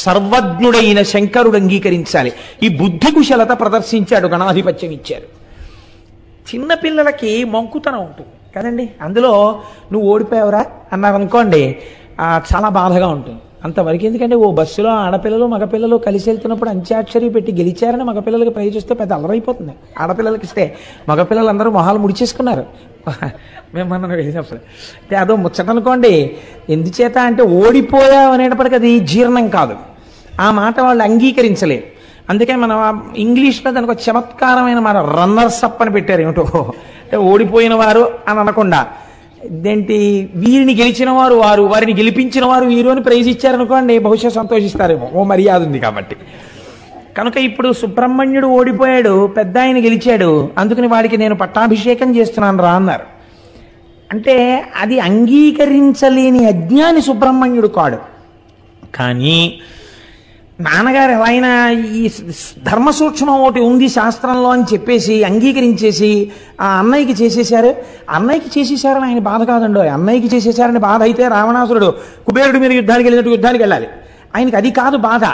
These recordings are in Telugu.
సర్వజ్ఞుడైన శంకరుడు అంగీకరించాలి. ఈ బుద్ధి కుశలత ప్రదర్శించాడు, గణాధిపత్యం ఇచ్చారు. చిన్నపిల్లలకి మంకుతనం ఉంటుంది కదండి. అందులో నువ్వు ఓడిపోయావురా అన్నారనుకోండి, చాలా బాధగా ఉంటుంది. అంతవరకు ఎందుకంటే ఓ బస్సులో ఆడపిల్లలు మగపిల్లలు కలిసి వెళ్తున్నప్పుడు అంత్యాక్షరి పెట్టి గెలిచారని మగపిల్లలకి ప్రైజ్ వస్తే పెద్ద అలరైపోతుంది. ఆడపిల్లలకి ఇస్తే మగపిల్లలందరూ మొహాలు ముడిచేసుకున్నారు మేమన్నా వెళ్ళినప్పుడు. అంటే అదో ముచ్చట అనుకోండి. ఎందుచేత అంటే ఓడిపోయావు అనేటప్పటికీ అది జీర్ణం కాదు, ఆ మాట వాళ్ళు అంగీకరించలేరు. అందుకే మనం ఇంగ్లీష్లో దానికి ఒక చమత్కారమైన మాట రన్నర్స్ అప్ అని పెట్టారు. ఏమిటో అంటే ఓడిపోయిన వారు అని అనకుండా ఇదేంటి, వీరిని గెలిచిన వారు వారు, వారిని గెలిపించిన వారు వీరు అని ప్రైజ్ ఇచ్చారనుకోండి, బహుశా సంతోషిస్తారేమో, ఓ మర్యాద ఉంది కాబట్టి. కనుక ఇప్పుడు సుబ్రహ్మణ్యుడు ఓడిపోయాడు, పెద్ద ఆయన గెలిచాడు, అందుకని వాడికి నేను పట్టాభిషేకం చేస్తున్నాను రా అన్నారు. అంటే అది అంగీకరించలేని అజ్ఞాని సుబ్రహ్మణ్యుడు కాడు. కానీ నాన్నగారు ఎలా అయినా ఈ ధర్మ సూక్ష్మం ఒకటి ఉంది శాస్త్రంలో అని చెప్పేసి అంగీకరించేసి ఆ అన్నయ్యకి చేసేశారు. అన్నయ్యకి చేసేశారని ఆయన బాధ కాదండో, అన్నయ్యకి చేసేశారని బాధ అయితే రావణాసురుడు కుబేరుడి మీద యుద్ధానికి వెళ్ళినట్టు యుద్ధానికి వెళ్ళాలి. ఆయనకి అది కాదు బాధ.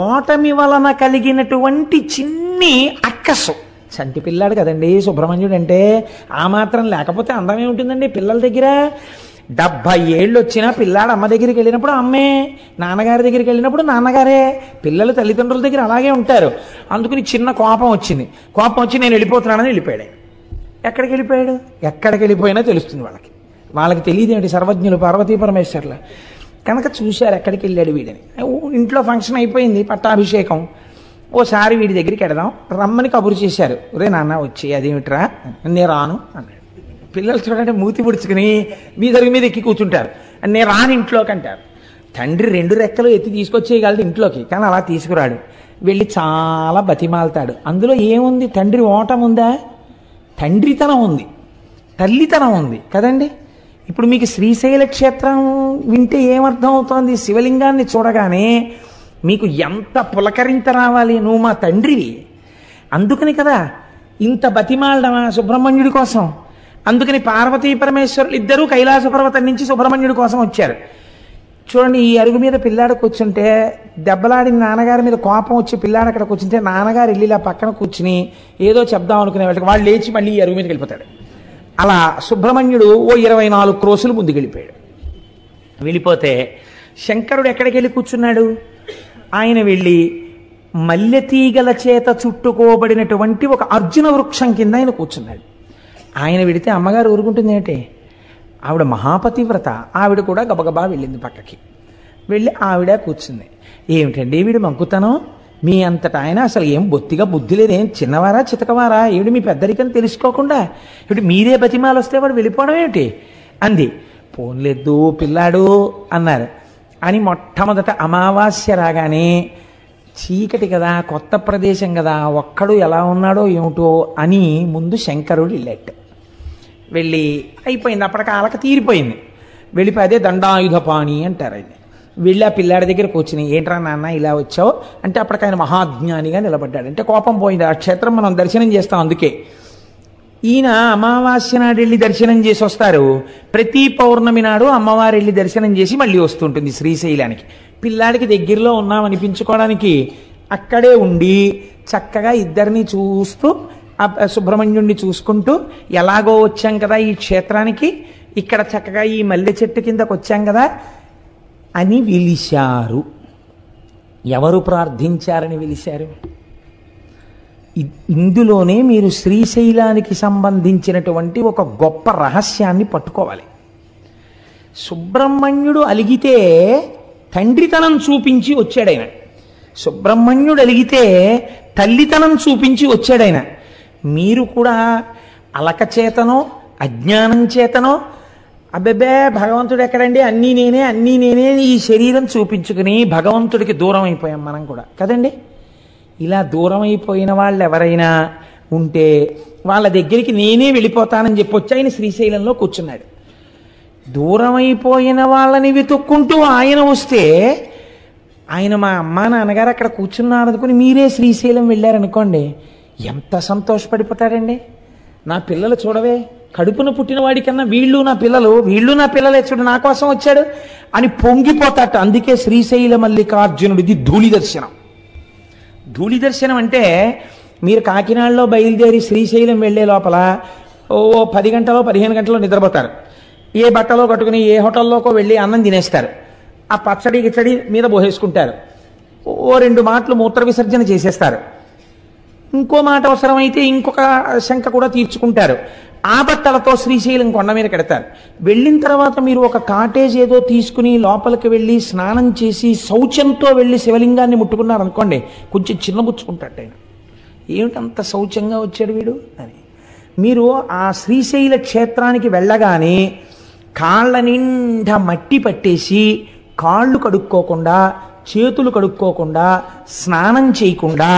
ఓటమి వలన కలిగినటువంటి చిన్ని అక్కసు. చంటి పిల్లాడు కదండి సుబ్రహ్మణ్యుడు అంటే, ఆ మాత్రం లేకపోతే అందమే ఉంటుందండి పిల్లల దగ్గర. 70 ఏళ్ళు వచ్చినా పిల్లాడు అమ్మ దగ్గరికి వెళ్ళినప్పుడు అమ్మే, నాన్నగారి దగ్గరికి వెళ్ళినప్పుడు నాన్నగారే. పిల్లలు తల్లిదండ్రుల దగ్గర అలాగే ఉంటారు. అందుకని చిన్న కోపం వచ్చింది, కోపం వచ్చి నేను వెళ్ళిపోతున్నానని వెళ్ళిపోయాడు. ఎక్కడికి వెళ్ళిపోయాడు? ఎక్కడికి వెళ్ళిపోయినా తెలుస్తుంది వాళ్ళకి. వాళ్ళకి తెలియదు ఏమిటి సర్వజ్ఞులు పార్వతీ పరమేశ్వర్ల. కనుక చూశారు ఎక్కడికి వెళ్ళాడు వీడని. ఇంట్లో ఫంక్షన్ అయిపోయింది, పట్టాభిషేకం. ఓసారి వీడి దగ్గరికి వెడదాం రమ్మని కబురు చేశారు. రే నాన్న వచ్చి, అదేమిట్రా, నేను రాను అన్నాడు. పిల్లలు చూడండి మూతి ముడుచుకుని మీ దగ్గర మీద ఎక్కి కూర్చుంటారు. నేను రాను ఇంట్లోకి అంటారు. తండ్రి 2 రెక్కలు ఎత్తి తీసుకొచ్చేయగలడు ఇంట్లోకి, కానీ అలా తీసుకురాడు. వెళ్ళి చాలా బతిమాలతాడు. అందులో ఏముంది? తండ్రి ఓటం ఉందా? తండ్రితనం ఉంది, తల్లితనం ఉంది కదండి. ఇప్పుడు మీకు శ్రీశైల క్షేత్రం వింటే ఏమర్థం అవుతోంది? శివలింగాన్ని చూడగానే మీకు ఎంత పులకరింత రావాలి, నువ్వు మా తండ్రివి. అందుకని కదా ఇంత బతిమాలడమా సుబ్రహ్మణ్యుడి కోసం. అందుకని పార్వతీ పరమేశ్వరులు ఇద్దరూ కైలాస పర్వతం నుంచి సుబ్రహ్మణ్యుడి కోసం వచ్చారు. చూడండి, ఈ అరుగు మీద పిల్లాడు కూర్చుంటే దెబ్బలాడిన నాన్నగారి మీద కోపం వచ్చి పిల్లాడు అక్కడ కూర్చుంటే నాన్నగారు వెళ్ళి ఇలా పక్కన కూర్చుని ఏదో చెప్దాం అనుకునే వాళ్ళకి వాళ్ళు లేచి మళ్ళీ ఈ అరుగు మీదకి వెళ్ళిపోతాడు. అలా సుబ్రహ్మణ్యుడు ఓ 24 క్రోసులు ముందుకు వెళ్ళిపోయాడు. వెళ్ళిపోతే శంకరుడు ఎక్కడికి వెళ్ళి కూర్చున్నాడు? ఆయన వెళ్ళి మల్లెతీగల చేత చుట్టుకోబడినటువంటి ఒక అర్జున వృక్షం కింద ఆయన కూర్చున్నాడు. ఆయన వెడితే అమ్మగారు ఊరుకుంటుంది ఏంటి? ఆవిడ మహాపతివ్రత, ఆవిడ కూడా గబగబా వెళ్ళింది పక్కకి. వెళ్ళి ఆవిడ కూర్చుంది. ఏమిటండి వీడు మంకుతనం, మీ అంతటా ఆయన అసలు ఏం బొత్తిగా బుద్ధి లేదు, ఏం చిన్నవారా చితకవారా, ఏమిటి మీ పెద్దరికని తెలుసుకోకుండా ఏమిటి మీరే బతిమాలు వస్తే వాడు వెళ్ళిపోవడం ఏమిటి అంది. పోన్లేదు పిల్లాడు అన్నారు. అని మొట్టమొదట అమావాస్య రాగానే చీకటి కదా, కొత్త ప్రదేశం కదా, ఒక్కడు ఎలా ఉన్నాడో ఏమిటో అని ముందు శంకరుడు వెళ్ళాడు. వెళ్ళి అయిపోయింది, అప్పటికి ఆలక తీరిపోయింది. వెళ్ళిపోయి అదే దండాయుధపాణి అంటారు ఆయన. వెళ్ళి ఆ పిల్లాడి దగ్గర కూర్చుని ఏంట్రా నాన్న ఇలా వచ్చావు అంటే అప్పటికి ఆయన మహాజ్ఞానిగా నిలబడ్డాడు. అంటే కోపం పోయింది. ఆ క్షేత్రం మనం దర్శనం చేస్తాం. అందుకే ఈయన అమావాస్య నాడు వెళ్ళి దర్శనం చేసి వస్తారు. ప్రతి పౌర్ణమి నాడు అమ్మవారు వెళ్ళి దర్శనం చేసి మళ్ళీ వస్తుంటుంది శ్రీశైలానికి. పిల్లాడికి దగ్గరలో ఉన్నామనిపించుకోవడానికి అక్కడే ఉండి చక్కగా ఇద్దరిని చూస్తూ సుబ్రహ్మణ్యుడిని చూసుకుంటూ ఎలాగో వచ్చాం కదా ఈ క్షేత్రానికి, ఇక్కడ చక్కగా ఈ మల్లె చెట్టు కిందకు వచ్చాం కదా అని పిలిచారు. ఎవరు ప్రార్థించారని పిలిచారు? ఇందులోనే మీరు శ్రీశైలానికి సంబంధించినటువంటి ఒక గొప్ప రహస్యాన్ని పట్టుకోవాలి. సుబ్రహ్మణ్యుడు అలిగితే తండ్రితనం చూపించి వచ్చాడైన, సుబ్రహ్మణ్యుడు అలిగితే తల్లితనం చూపించి వచ్చాడైన. మీరు కూడా అలక చేతనో అజ్ఞానం చేతనో అబ్బెబ్బే భగవంతుడు ఎక్కడండి, అన్నీ నేనే ఈ శరీరం చూపించుకుని భగవంతుడికి దూరం అయిపోయాం మనం కూడా కదండి. ఇలా దూరం అయిపోయిన వాళ్ళు ఎవరైనా ఉంటే వాళ్ళ దగ్గరికి నేనే వెళ్ళిపోతానని చెప్పొచ్చి ఆయన శ్రీశైలంలో కూర్చున్నాడు. దూరం అయిపోయిన వాళ్ళని వెతుక్కుంటూ ఆయన వస్తే ఆయన మా అమ్మ నాన్నగారు అక్కడ కూర్చున్నారు అనుకుని మీరే శ్రీశైలం వెళ్ళారనుకోండి, ఎంత సంతోషపడిపోతాడండి. నా పిల్లలు చూడవే కడుపున పుట్టిన వాడికన్నా వీళ్ళు నా పిల్లలే చూడు నా కోసం వచ్చాడు అని పొంగిపోతాట. అందుకే శ్రీశైల మల్లికార్జునుడిది ధూళి దర్శనం. ధూళి దర్శనం అంటే మీరు కాకినాడలో బయలుదేరి శ్రీశైలం వెళ్ళే లోపల 10 గంటలో 15 గంటలో నిద్రపోతారు. ఏ బట్టలో కట్టుకుని ఏ హోటల్లోకో వెళ్ళి అన్నం తినేస్తారు. ఆ పచ్చడి గిచ్చడి మీద పోసేసుకుంటారు. 2 మాటలు మూత్ర విసర్జన చేసేస్తారు. ఇంకో మాట అవసరమైతే ఇంకొక శంక కూడా తీర్చుకుంటారు. ఆ బట్టలతో శ్రీశైలం కొండ మీద కడతారు. వెళ్ళిన తర్వాత మీరు ఒక కాటేజ్ ఏదో తీసుకుని లోపలికి వెళ్ళి స్నానం చేసి శౌచంతో వెళ్ళి శివలింగాన్ని ముట్టుకున్నారు అనుకోండి, కొంచెం చిన్నబుచ్చుకుంటాడు ఆయన. ఏమిటంత శౌచంగా వచ్చాడు వీడు అని. మీరు ఆ శ్రీశైల క్షేత్రానికి వెళ్ళగానే కాళ్ళ నిండా మట్టి పట్టేసి కాళ్ళు కడుక్కోకుండా చేతులు కడుక్కోకుండా స్నానం చేయకుండా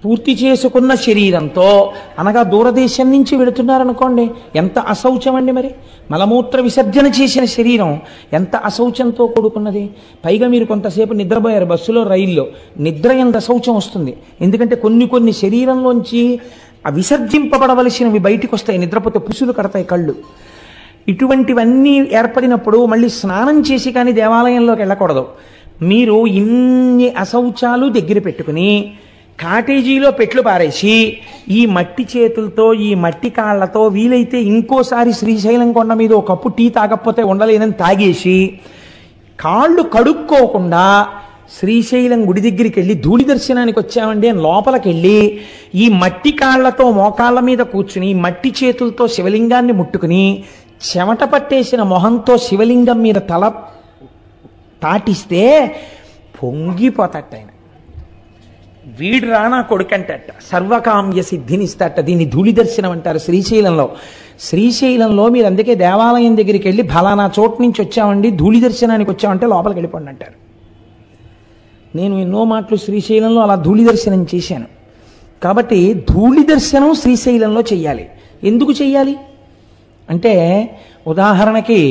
పూర్తి చేసుకున్న శరీరంతో అనగా దూరదేశం నుంచి వెళుతున్నారనుకోండి, ఎంత అశౌచం అండి. మరి మలమూత్ర విసర్జన చేసిన శరీరం ఎంత అశౌచంతో కూడుకున్నది. పైగా మీరు కొంతసేపు నిద్రపోయారు బస్సులో రైల్లో, నిద్ర ఎంత అశౌచం వస్తుంది. ఎందుకంటే కొన్ని శరీరంలోంచి విసర్జింపబడవలసినవి బయటికి వస్తాయి. నిద్రపోతే పుసులు కడతాయి కళ్ళు. ఇటువంటివన్నీ ఏర్పడినప్పుడు మళ్ళీ స్నానం చేసి కానీ దేవాలయంలోకి వెళ్ళకూడదు. మీరు ఇన్ని అశౌచాలు దగ్గర పెట్టుకుని కాటేజీలో పెట్లు పారేసి ఈ మట్టి చేతులతో ఈ మట్టి కాళ్లతో వీలైతే ఇంకోసారి శ్రీశైలం కొండ మీద ఒక కప్పు టీ తాగకపోతే ఉండలేనని తాగేసి కాళ్ళు కడుక్కోకుండా శ్రీశైలం గుడి దగ్గరికి వెళ్ళి ధూళి దర్శనానికి వచ్చామండి అని లోపలికి వెళ్ళి ఈ మట్టి కాళ్లతో మోకాళ్ళ మీద కూర్చుని మట్టి చేతులతో శివలింగాన్ని ముట్టుకుని చెమట పట్టేసిన మొహంతో శివలింగం మీద తల తాటిస్తే పొంగిపోతట ఆయన. వీడు రానా కొడుకంటట, సర్వకామ్య సిద్ధినిస్తట. దీన్ని ధూళి దర్శనం అంటారు శ్రీశైలంలో మీరు అందుకే దేవాలయం దగ్గరికి వెళ్ళి ఫలానా చోటు నుంచి వచ్చామండి ధూళి దర్శనానికి వచ్చామంటే లోపలికి వెళ్ళిపోండి అంటారు. నేను ఎన్నో మాటలు శ్రీశైలంలో అలా ధూళి దర్శనం చేశాను. కాబట్టి ధూళి దర్శనం శ్రీశైలంలో చెయ్యాలి. ఎందుకు చెయ్యాలి అంటే, ఉదాహరణకి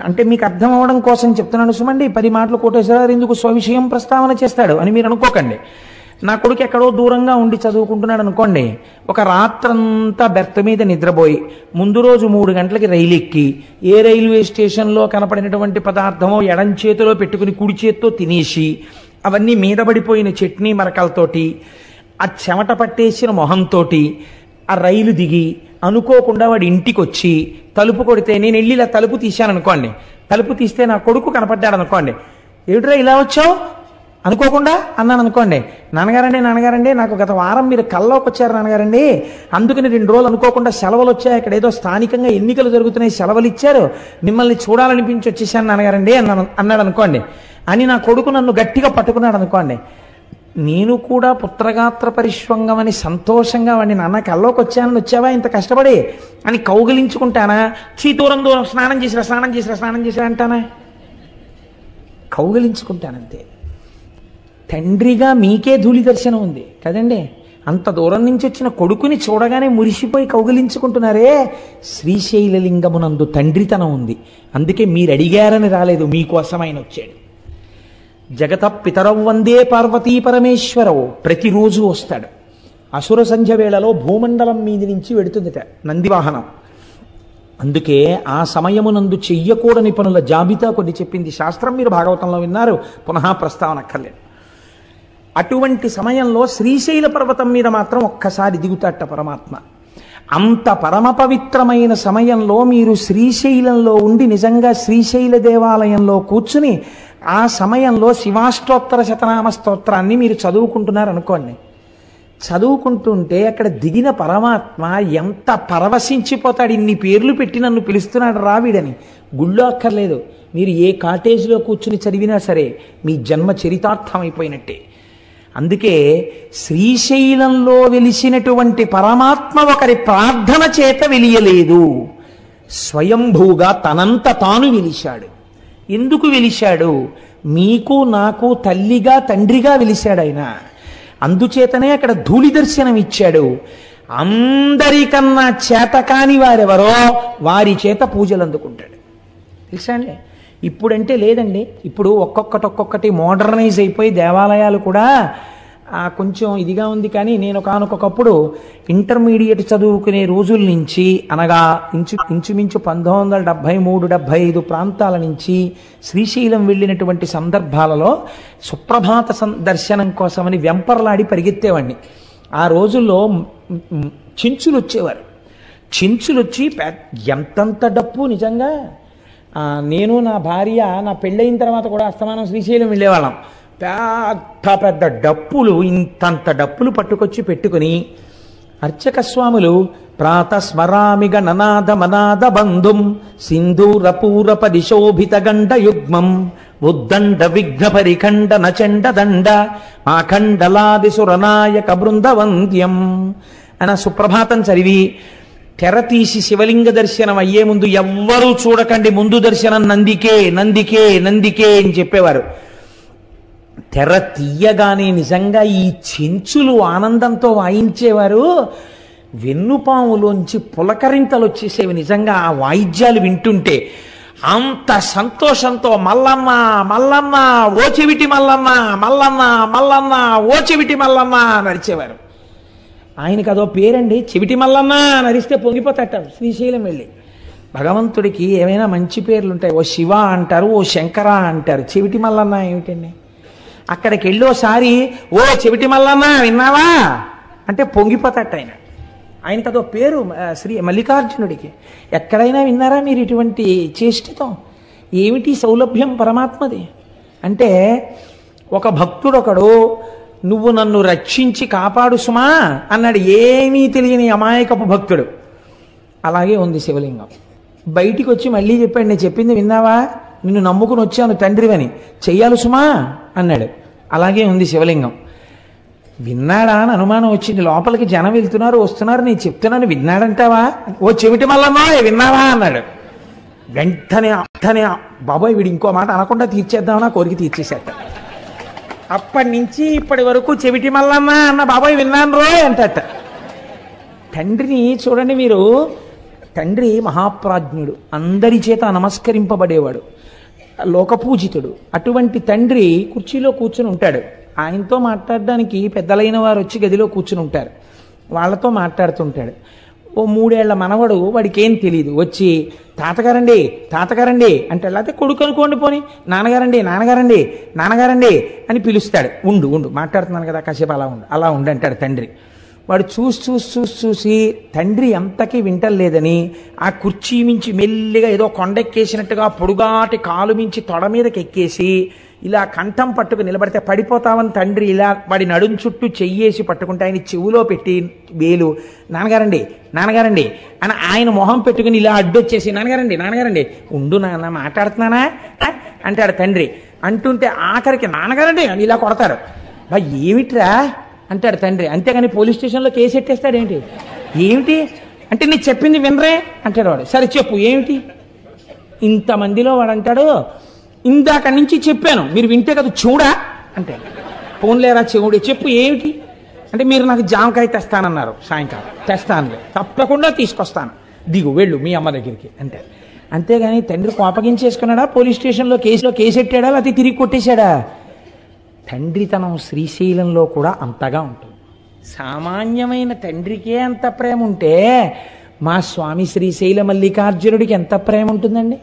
అంటే మీకు అర్థం అవ్వడం కోసం చెప్తున్నాను సుమండి. 10 మాటలు కోటేశ్వరరావు ఎందుకు స్వవిషయం ప్రస్తావన చేస్తాడు అని మీరు అనుకోకండి. నా కొడుకు ఎక్కడో దూరంగా ఉండి చదువుకుంటున్నాడు అనుకోండి, ఒక రాత్రంతా బెర్త్ మీద నిద్రపోయి ముందు రోజు 3 గంటలకి రైలు ఎక్కి ఏ రైల్వే స్టేషన్లో కనపడినటువంటి పదార్థమో ఎడం చేతిలో పెట్టుకుని కుడి చేత్తో తినేసి అవన్నీ మీద పడిపోయిన చట్నీ మరకలతోటి ఆ చెమట పట్టేసిన మొహంతో ఆ రైలు దిగి అనుకోకుండా వాడి ఇంటికి వచ్చి తలుపు కొడితే నేను వెళ్ళి ఇలా తలుపు తీశాను అనుకోండి, తలుపు తీస్తే నా కొడుకు కనపడ్డాడు అనుకోండి, ఏమిట్రా ఇలా వచ్చావు అనుకోకుండా అన్నాను అనుకోండి, నాన్నగారండి నాకు గత వారం మీరు కల్లోకి వచ్చారు నాన్నగారండి, అందుకని 2 రోజులు అనుకోకుండా సెలవులు వచ్చాయి, ఇక్కడ ఏదో స్థానికంగా ఎన్నికలు జరుగుతున్నాయి సెలవులు ఇచ్చారు, మిమ్మల్ని చూడాలనిపించి వచ్చేసాను నాన్నగారండి అన్నాడు అనుకోండి అని నా కొడుకు నన్ను గట్టిగా పట్టుకున్నాడు అనుకోండి, నేను కూడా పుత్రగాత్ర పరిష్వంగం అని సంతోషంగా వాడిని నాన్న కల్లోకి వచ్చానని వచ్చావా ఇంత కష్టపడి అని కౌగిలించుకుంటానా, దూరం స్నానం చేసిరా అంటానా? కౌగిలించుకుంటానంతే. తండ్రిగా మీకే ధూళి దర్శనం ఉంది కదండి. అంత దూరం నుంచి వచ్చిన కొడుకుని చూడగానే మురిసిపోయి కౌగిలించుకుంటున్నారే, శ్రీశైలలింగమునందు తండ్రితనం ఉంది. అందుకే మీరు అడిగారని రాలేదు, మీకోసం ఆయన వచ్చాడు. జగత పితరవు వందే పార్వతీ పరమేశ్వరవు ప్రతిరోజు వస్తాడు. అసుర సంధ్య వేళలో భూమండలం మీది నుంచి వెడుతుందట నందివాహనం. అందుకే ఆ సమయమునందు చెయ్యకూడని పనుల జాబితా కొన్ని చెప్పింది శాస్త్రం. మీరు భాగవతంలో విన్నారు, పునః ప్రస్తావన అక్కర్లేదు. అటువంటి సమయంలో శ్రీశైల పర్వతం మీద మాత్రం ఒక్కసారి దిగుతాట పరమాత్మ. అంత పరమ పవిత్రమైన సమయంలో మీరు శ్రీశైలంలో ఉండి నిజంగా శ్రీశైల దేవాలయంలో కూర్చుని ఆ సమయంలో శివాష్టోత్తర శతనామ స్తోత్రాన్ని మీరు చదువుకుంటున్నారు అనుకోండి, చదువుకుంటుంటే అక్కడ దిగిన పరమాత్మ ఎంత పరవశించిపోతాడు. ఇన్ని పేర్లు పెట్టి నన్ను పిలుస్తున్నాడు రావిడని. గుళ్ళో అక్కర్లేదు, మీరు ఏ కాటేజ్లో కూర్చుని చదివినా సరే మీ జన్మ చరితార్థమైపోయినట్టే. అందుకే శ్రీశైలంలో వెలిసినటువంటి పరమాత్మ ఒకరి ప్రార్థన చేత వెలియలేదు, స్వయంభూగా తనంత తాను వెలిశాడు. ఎందుకు వెలిశాడు? మీకు నాకు తల్లిగా తండ్రిగా వెలిశాడు ఆయన. అందుచేతనే అక్కడ ధూళి దర్శనం ఇచ్చాడు. అందరికన్నా చేతకాని వారెవరో వారి చేత పూజలు అందుకుంటాడు. తెలుసా అండి? ఇప్పుడంటే లేదండి, ఇప్పుడు ఒక్కొక్కటి మోడర్నైజ్ అయిపోయి దేవాలయాలు కూడా కొంచెం ఇదిగా ఉంది. కానీ నేను ఒకానొకప్పుడు ఇంటర్మీడియట్ చదువుకునే రోజుల నుంచి, అనగా ఇంచుమించు 1973-75 ప్రాంతాల నుంచి శ్రీశైలం వెళ్ళినటువంటి సందర్భాలలో సుప్రభాత దర్శనం కోసమని వెంపర్లాడి పరిగెత్తేవాడిని. ఆ రోజుల్లో చెంచులు వచ్చేవారు. చెంచులు వచ్చి ఎంతంత డప్పు నిజంగా. నేను నా భార్య నా పెళ్ళయిన తర్వాత కూడా అస్తమానం శ్రీశైలం వెళ్ళేవాళ్ళం. పెద్ద పెద్ద డప్పులు, ఇంతంత డప్పులు పట్టుకొచ్చి పెట్టుకుని అర్చక స్వాములు ప్రాతస్మరామి గణనాద మనాద బంధుం సింధూరపూరప దిశోభిత గండ యుగ్మం ఉద్దండ విఘ్న పరిఖండ నచండ దండ మాఖండలాది సురనాయక బృందవంద్యం అన్న సుప్రభాతం చదివి తెర తీసి శివలింగ దర్శనం అయ్యే ముందు ఎవ్వరూ చూడకండి, ముందు దర్శనం నందికే నందికే నందికే అని చెప్పేవారు. తెర తీయగానే నిజంగా ఈ చెంచులు ఆనందంతో వాయించేవారు. వెన్నుపాములోంచి పులకరింతలు వచ్చేసేవి నిజంగా ఆ వాయిద్యాలు వింటుంటే. అంత సంతోషంతో మల్లన్న మల్లన్న ఓ చెవిటి మల్లన్న మల్లన్న మల్లన్న ఓ చెవిటి మల్లన్న నడిచేవారు. ఆయనకి అదో పేరండి, చెవిటి మల్లన్న నరిస్తే పొంగిపోతాట శ్రీశైలం వెళ్ళి. భగవంతుడికి ఏమైనా మంచి పేర్లు ఉంటాయి. ఓ శివ అంటారు, ఓ శంకర అంటారు. చెవిటి మల్లన్న ఏమిటండి? అక్కడికి వెళ్ళోసారి ఓ చెవిటి మల్లన్న విన్నావా అంటే పొంగిపోతాట ఆయన. ఆయనకి అదో పేరు శ్రీ మల్లికార్జునుడికి. ఎక్కడైనా విన్నారా మీరు ఇటువంటి చేష్టితం? ఏమిటి సౌలభ్యం పరమాత్మది అంటే, ఒక భక్తుడు ఒకడు నువ్వు నన్ను రక్షించి కాపాడు సుమా అన్నాడు. ఏమీ తెలియని అమాయకపు భక్తుడు. అలాగే ఉంది శివలింగం. బయటికి వచ్చి మళ్ళీ చెప్పాడు, నేను చెప్పింది విన్నావా, నిన్ను నమ్ముకుని వచ్చాను తండ్రివని, చెయ్యాలి సుమా అన్నాడు. అలాగే ఉంది శివలింగం. విన్నాడా అని అనుమానం వచ్చింది. లోపలికి జనం వెళ్తున్నారు వస్తున్నారు, నేను చెప్తున్నాను విన్నాడంటావా, ఓ చెవిటి మల్లన్నా విన్నావా అన్నాడు. వెంటనే బాబోయ్ వీడు ఇంకో మాట అనకుండా తీర్చేద్దామన్నా కోరిక తీర్చేసేట. అప్పటి నుంచి ఇప్పటి వరకు చెవిటి మల్లన్న అన్న బాబాయ్ విన్నాను రోయ్ అంటట. తండ్రిని చూడండి మీరు, తండ్రి మహాప్రాజ్ఞుడు, అందరి చేత నమస్కరింపబడేవాడు, లోకపూజితుడు. అటువంటి తండ్రి కుర్చీలో కూర్చుని ఉంటాడు. ఆయనతో మాట్లాడడానికి పెద్దలైన వారు వచ్చి గదిలో కూర్చుని ఉంటారు. వాళ్ళతో మాట్లాడుతుంటాడు. ఓ 3 ఏళ్ల మనవడు, వాడికి ఏం తెలియదు, వచ్చి తాతగారండి తాతగారండి అంటే, లేకపోతే కొడుకు అనుకోండి పోని, నాన్నగారండి నాన్నగారండి నాన్నగారండి అని పిలుస్తాడు. ఉండు ఉండు మాట్లాడుతున్నాను కదా కాసేపు అలా ఉండు అంటాడు తండ్రి. వాడు చూసి తండ్రి ఎంతకీ వింటలేదని ఆ కుర్చీ మించి మెల్లిగా ఏదో కొండెక్కేసినట్టుగా పొడుగాటి కాలు మించి తొడ మీదకి ఎక్కేసి ఇలా కంఠం పట్టుకు నిలబడితే పడిపోతామని తండ్రి ఇలా వాడి నడుం చుట్టూ చెయ్యేసి పట్టుకుంటే ఆయన చెవులో పెట్టి వేలు నాన్నగారండి నాన్నగారండి అని ఆయన మొహం పెట్టుకుని ఇలా అడ్డొచ్చేసి నాన్నగారండి నాన్నగారండి ఉండు నాన్న మాట్లాడుతున్నానా అంటాడు తండ్రి. అంటుంటే ఆఖరికి నాన్నగారండి అని ఇలా కొడతారు. బా ఏమిట్రా అంటాడు తండ్రి. అంతేగాని పోలీస్ స్టేషన్లో కేసు ఎట్టేస్తాడు ఏంటి? ఏమిటి అంటే, నేను చెప్పింది వినరే అంటాడు వాడు. సరే చెప్పు ఏమిటి? ఇంతమందిలో వాడు అంటాడు, ఇందాక నుంచి చెప్పాను మీరు వింటే కదా చూడా అంటే, పోన్లేరా చెవుడు చెప్పు ఏమిటి అంటే, మీరు నాకు జామకాయ తెస్తానన్నారు సాయంకాలం, తెస్తానులే తప్పకుండా తీసుకొస్తాను, దిగు వెళ్ళు మీ అమ్మ దగ్గరికి అంటే. అంతేగాని తండ్రి కోపగించేసుకున్నాడా, పోలీస్ స్టేషన్లో కేసు ఎట్టాడా, లేకపోతే తిరిగి కొట్టేశాడా? తండ్రితనం శ్రీశైలంలో కూడా అంతగా ఉంటుంది. సామాన్యమైన తండ్రికే అంత ప్రేమ ఉంటే మా స్వామి శ్రీశైల మల్లికార్జునుడికి ఎంత ప్రేమ ఉంటుందండి.